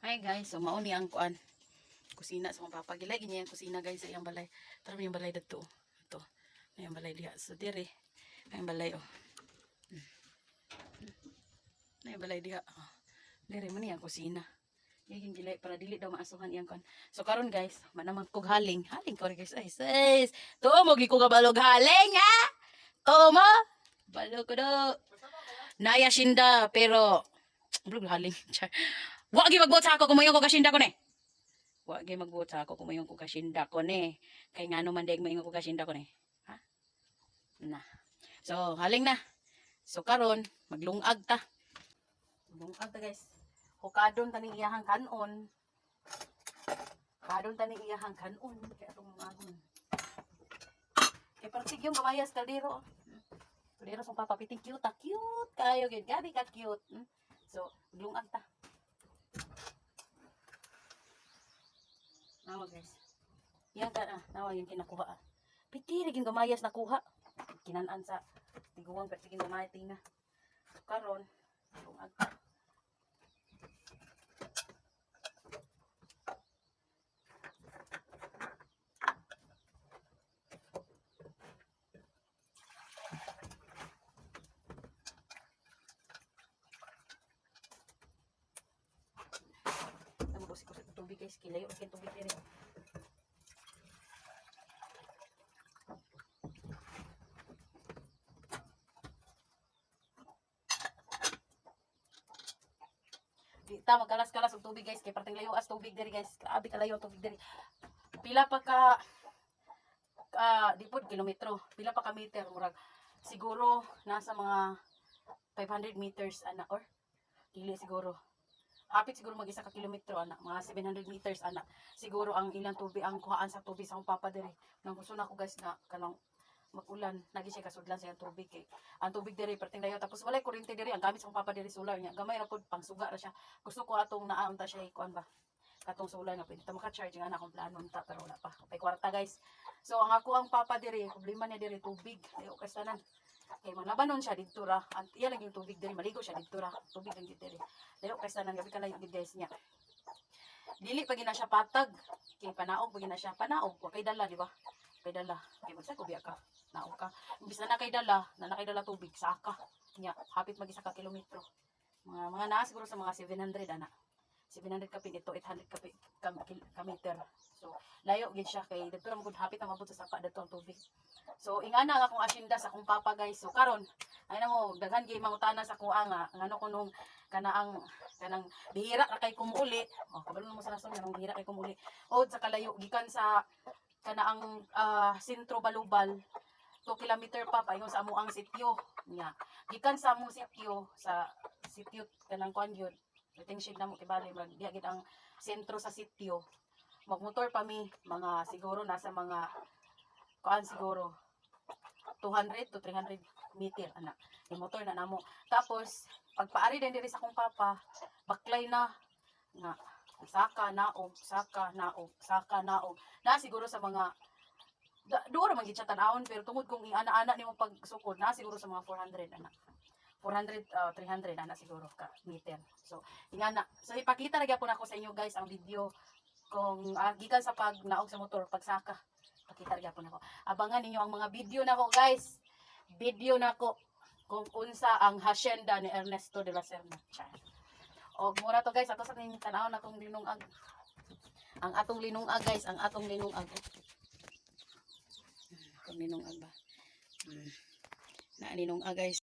Hi guys, so mauni ang kuan. Kusina sa mga papagilay niya yung kusina guys sa iyang balay. Pero yung balay dito. Ito. May balay diha. So dire, may balay oh. May balay diha. Oh. Dire man ang kusina. Yung gilay para dili daw maasuhan iyang kuan. So karon guys, manamang kog haling. Haling ko guys. Ay, sis. Tuo mo gi ko balog haling ha. Tuo mo. Balog ko do. Naya sinda pero balog haling. Wa gi magbuot sa ako kumayon ko kasinda ko ni. Wa gi magbuot sa ako kumayon ko kasinda ko ni. Kay ngano man dayeg moingon ko kasinda ko ni. Ha? Na. So, haling na. So karon maglungag ta. Maglungag ta guys. Hukadon taning iyahang kanon. Hukadon taning iyahang kanon kay atong magon. Kay partig yung gamayas kaldero. Kaldero sa papapiting cute, cute kayo gid. Gabi ka cute. So, maglungag ta. Nawa guys. Yan ka nawa yung kinakuha. Pitiri yung gamayas nakuha. Kinanan sa tiguang pero sige gamayas tina. Karon, lungag. Tama ko sa tubig guys, kilayo kin tubig diri. Dita magkalas-kalas og tubig guys kay parting layo as tubig diri guys. Grabe kalayo ang tubig diri. Pila pa ka di pod kilometro. Pila pa ka meter murag siguro nasa mga 500 meters ana or dili siguro. Hapit siguro mag isa ka kilometro ana, mga 700 meters ana. Siguro ang ilang tubig ang kuhaan sa tubig sa akong papa diri. Nang gusto na ko guys na kanang mag-ulan, nagi siya kasudlan sa tubig kay ang tubig diri perting dayo tapos walay kuryente diri ang gamit sa akong papa diri solar niya. Gamay ra pod pang suga ra siya. Gusto ko atong naanta siya ikuan ba. Katong solar nga pwede ta maka-charge nga na akong plano ta pero wala pa. Kay kwarta guys. So ang ako ang papa diri, problema niya diri tubig. Ayo kay tanan. Kay maglabanon siya didto ra. Ang iya lang yung tubig diri, maligo siya didto ra. Tubig lang diri. Ayo kay tanan gabi kalayo gid guys niya. Dili pa gina siya patag. Kay panaog pa gina siya. Panaog wa kay dala di ba? Kay dala. Kay magsa ko biya ka. Naog ka. Imbis na nakay dala tubig saka. Nya hapit mag isa ka kilometro. Mga naa siguro sa mga 700 ana. 700 kapin ito 800 kapin ka meter. So layo gid siya kay dito ra magud hapit ang mabot sa sapa dito ang tubig. So ingana nga akong asyenda sa akong papa guys. So karon ay na mo daghan gyud mangutana sa kuha nga ngano kunong kanang bihira ka kay kumuuli. Oh kabalo mo sa nason kanang bihira kay kumuuli. Od sa kalayo gikan sa kanaang sentro Balubal 2 kilometer pa paingon sa amuang sitio nya. Gikan sa among sitio sa sitio kanang kuan gyud. Ting shade na mo kibali mag diha gid ang sentro sa sitio. Magmotor pa mi mga siguro nasa mga kuan siguro 200 to 300 meter ana. Yung motor na namo. Tapos pagpaari din diri sa akong papa, baklay na nga saka naog, saka naog, saka naog. Na siguro sa mga duura man gid siya tan-awon pero tungod kung iana-ana nimo pagsukod na siguro sa mga 400 ana. 400 300 ana siguro ka meter. So ingana. So ipakita ra gyapon ako sa inyo guys ang video kung gikan sa pagnaog sa motor pagsaka. Pakita ra gyapon ako. Abangan ninyo ang mga video nako guys. Video nako kung unsa ang hacienda ni Ernesto de la Serna. Og mura to guys ato sa ning tan-aw na tong linungag. Ang atong linungag guys, ang atong linungag. Atong linungag ba. Na linungag guys.